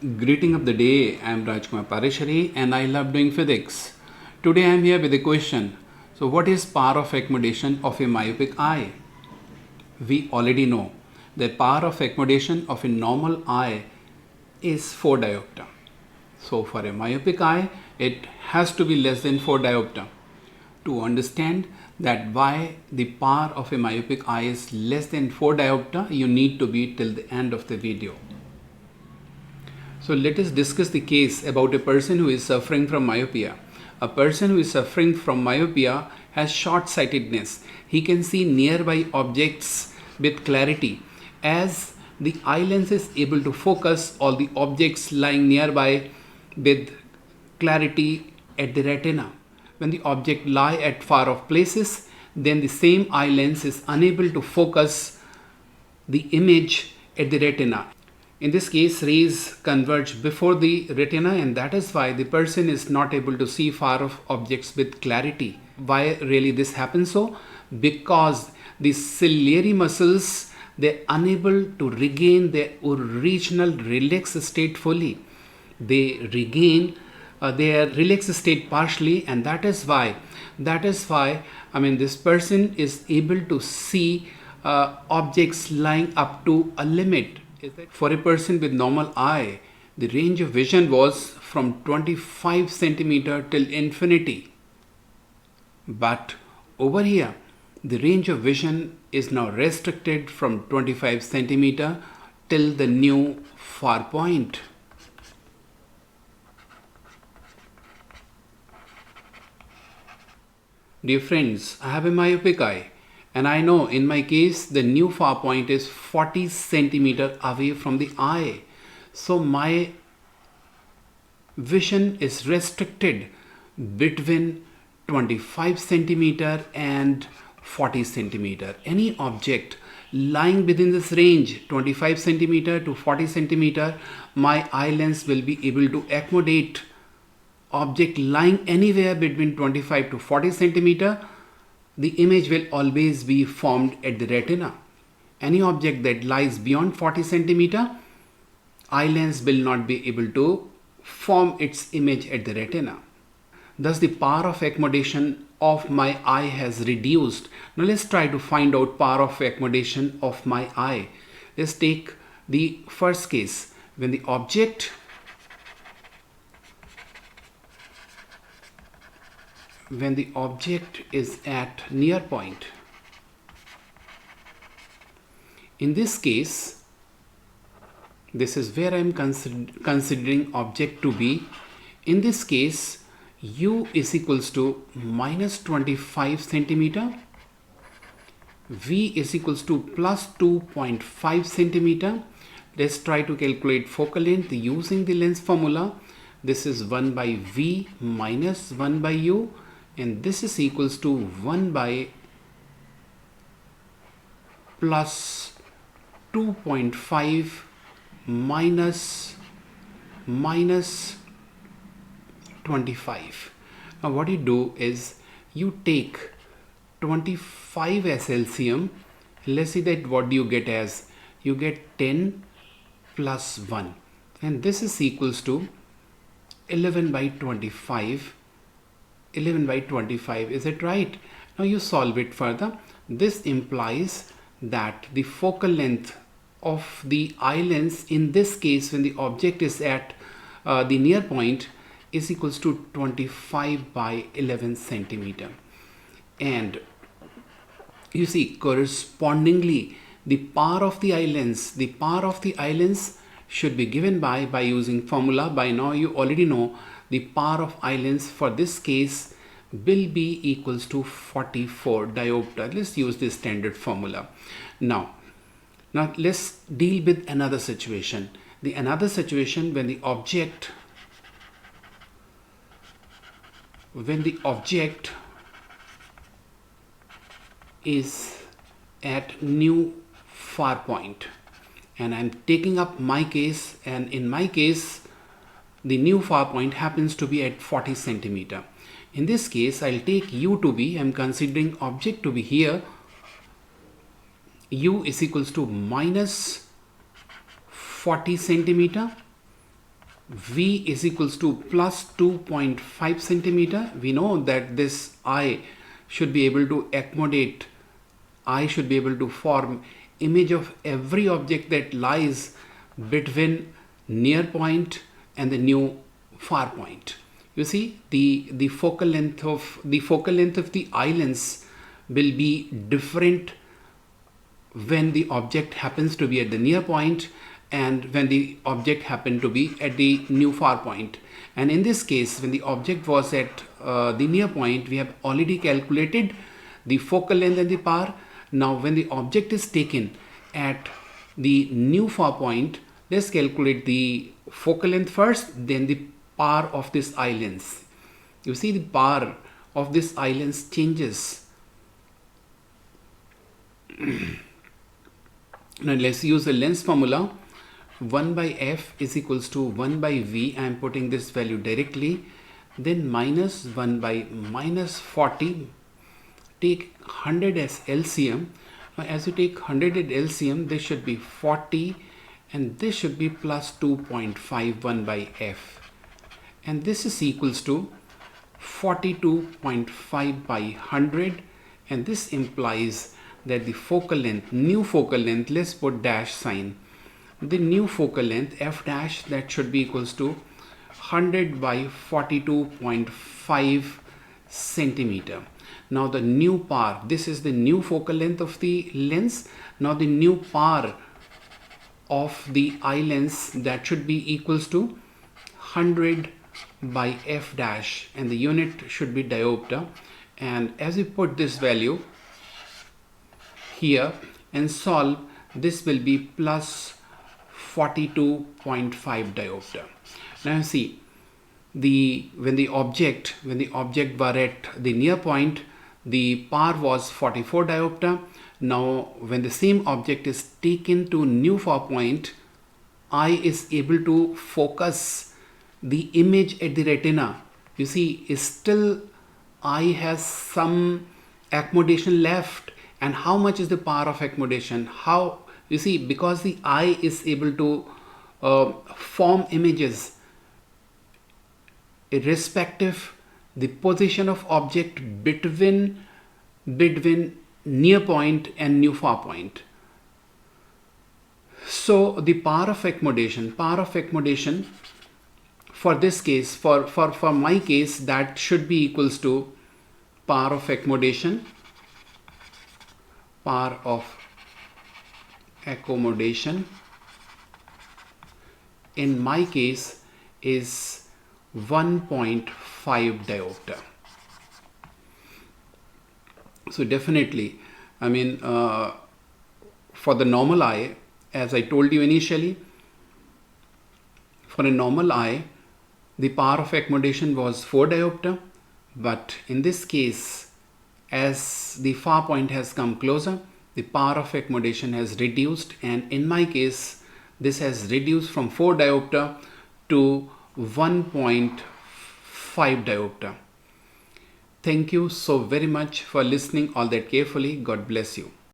Greeting of the day, I am Rajkumar Parishari and I love doing physics. Today I am here with a question. So what is power of accommodation of a myopic eye? We already know that power of accommodation of a normal eye is 4 diopter. So for a myopic eye, it has to be less than 4 diopter. To understand that why the power of a myopic eye is less than 4 diopter, you need to be till the end of the video. So let us discuss the case about a person who is suffering from myopia. A person who is suffering from myopia has short-sightedness. He can see nearby objects with clarity as the eye lens is able to focus all the objects lying nearby with clarity at the retina. When the object lie at far off places, then the same eye lens is unable to focus the image at the retina. In this case, rays converge before the retina, and that is why the person is not able to see far off objects with clarity. Why really this happens so? Because the ciliary muscles, they're unable to regain their original relaxed state fully. They regain their relaxed state partially, and that is why this person is able to see objects lying up to a limit. For a person with normal eye, the range of vision was from 25 centimeter till infinity. But over here, the range of vision is now restricted from 25 centimeter till the new far point. Dear friends, I have a myopic eye. And I know in my case, the new far point is 40 centimeter away from the eye. So my vision is restricted between 25 centimeter and 40 centimeter. Any object lying within this range, 25 centimeter to 40 centimeter, my eye lens will be able to accommodate object lying anywhere between 25 to 40 centimeter. The image will always be formed at the retina. Any object that lies beyond 40 centimeter, eye lens will not be able to form its image at the retina. Thus the power of accommodation of my eye has reduced. Now let's try to find out power of accommodation of my eye. Let's take the first case. When the object is at near point. In this case, this is where I am considering object to be. In this case, u is equals to minus 25 centimeter, v is equals to plus 2.5 centimeter. Let's try to calculate focal length using the lens formula. This is 1 by v minus 1 by u. And this is equals to 1 by plus 2.5 minus 25. Now what you do is you take 25 as LCM. Let's see that what do you get as. You get 10 plus 1. And this is equals to 11 by 25. 11 by 25, is it right? Now you solve it further. This implies that the focal length of the eye lens in this case when the object is at the near point is equals to 25 by 11 centimeter. And you see correspondingly the power of the eye lens should be given by using formula. By now you already know the power of eye lens for this case will be equals to 44 diopter. Let's use this standard formula. Now let's deal with another situation. Another situation when the object is at new far point, and I'm taking up my case, and in my case the new far point happens to be at 40 centimeter. In this case, I'll take u to be, I'm considering object to be here, u is equals to minus 40 centimeter V is equals to plus 2.5 centimeter. We know that this eye should be able to accommodate, eye should be able to form image of every object that lies between near point and the new far point. You see, the focal length of the eye lens will be different when the object happens to be at the near point and when the object happened to be at the new far point. And in this case, when the object was at the near point, we have already calculated the focal length and the power. Now when the object is taken at the new far point, let's calculate the focal length first, then the power of this eye lens. You see, the power of this eye lens changes. Now let's use the lens formula. 1 by f is equals to 1 by v. I am putting this value directly. Then minus 1 by minus 40. Take 100 as LCM. Now as you take 100 as LCM, this should be 40 and this should be plus 2.51 by f. And this is equals to 42.5 by 100, and this implies that the focal length, new focal length, let's put dash sign. The new focal length f dash, that should be equals to 100 by 42.5 centimeter. Now the new power, this is the new focal length of the lens. Now the new power of the eye lens, that should be equals to 100 by f dash, and the unit should be diopter. And as we put this value here and solve, this will be plus 42.5 diopter. Now see, when the object were at the near point, the power was 44 diopter. Now when the same object is taken to new far point, eye is able to focus the image at the retina. You see, is still eye has some accommodation left. And how much is the power of accommodation? How, you see, because the eye is able to form images irrespective the position of object between near point and new far point. So the power of accommodation for this case, for my case, that should be equals to power of accommodation in my case is 1.5 diopter. So definitely, I mean, for the normal eye, as I told you initially, for a normal eye, the power of accommodation was 4 diopter, but in this case, as the far point has come closer, the power of accommodation has reduced, and in my case, this has reduced from 4 diopter to 1.5 diopter. Thank you so very much for listening all that carefully. God bless you.